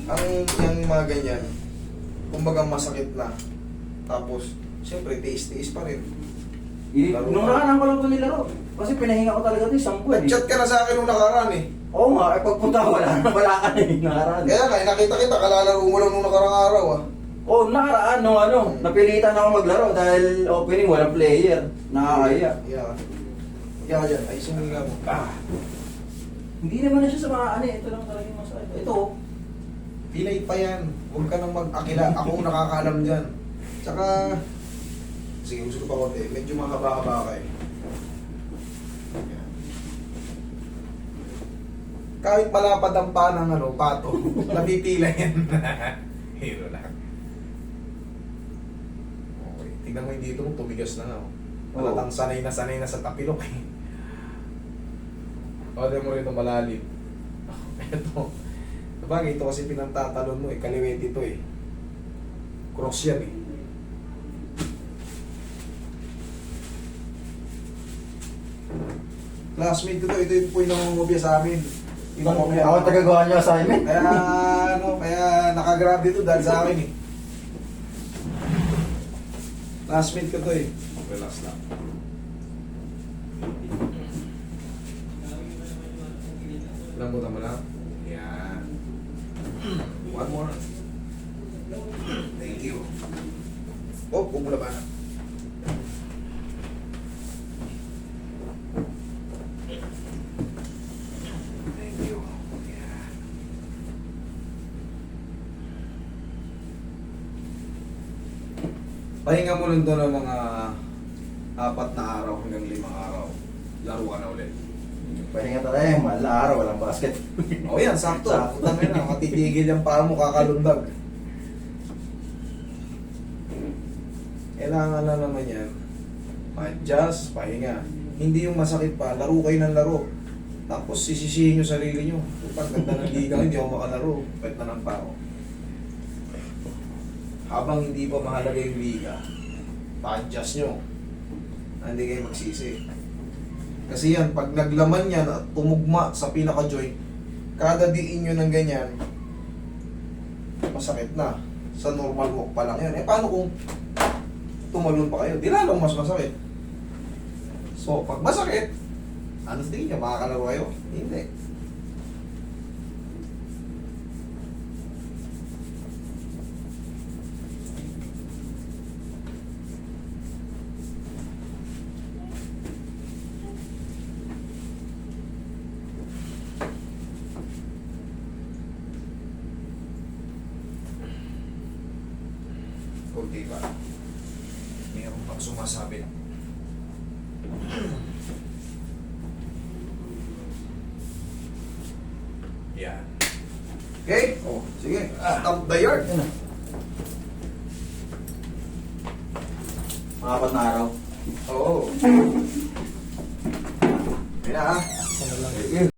Yung mga ganyan, kumbaga masakit na. Tapos, siyempre, tiis-tiis pa rin. Nung nakaraan ko lang ito nilaro. Kasi pinahinga ko talaga ito isang buwan. Nag-chat ka na sa akin nung nakaraan eh. Oo nga, pagpunta ko wala ka na eh, nakaraan. Kaya nga, nakita kita, kalalaro mo lang nung nakarang araw ah. Oo, nakaraan nung napilitan ako maglaro dahil opening walang player. Nakakaya. Yeah. Kaya ka dyan, ay suminga mo. Hindi naman na siya sa mga ito lang talaga yung masakit. Ito, Pilay pa yan. Huwag ka nang mag-akila. Ako ang nakakaalam dyan. Tsaka, sige, gusto ko pa konti. Medyo mahaba-haba ka eh. Yan. Kahit malapad ang pa ng pato, napipila yan. Hero lang. Okay. Tingnan mo yung dito mo, tumigas na nga. Malatang sanay na sa tapilok eh. Order mo rin itong malalim. Ito. Sabagay, ito kasi pinantatalon mo eh. Kaliwete ito eh. Cross yan eh. Classmate ko to. Ito yung po yung nangungopia sa amin. Yung nangungopia. ako tagagawa niyo assignment. Kaya nakagrab dito dahil sa akin eh. Classmate ko to eh. Relax lang. Lambutan mo lang. Yan. One more. Thank you. Oh, bumula ba na? Thank you. Yan. Pahinga mo lang doon ng mga 4 na araw hanggang 5 araw. Laro ka na ulit. Pahinga talaga, mahal na araw, walang basket. O yan, sakto. Sakto. Sakto na, matitigil yung paa mo, kakalundag. Kailangan na naman yan. Ma-adjust, pahinga. Hindi yung masakit pa, laro kayo ng laro. Tapos sisisihin nyo sarili nyo. Pag ganda ng liga, hindi ako makalaro. Pwede na ng pao. Habang hindi pa mahalaga yung liga, pa-adjust nyo. Hindi kayo magsisi. Kasi yan, pag naglaman yan at tumugma sa pinaka-joint, kada diin nyo ng ganyan, masakit na. Sa normal walk pa lang yan. Eh paano kung tumalon pa kayo? Di lalong mas masakit. So, pag masakit, ano sa tingin nyo? Makakalaro kayo? Hindi. Kunti pa. Mayroon pang sumasabi. Yan. Okay? Oh, sige. Stop the yard. Mga 4 na araw. Oo. Yan na ha.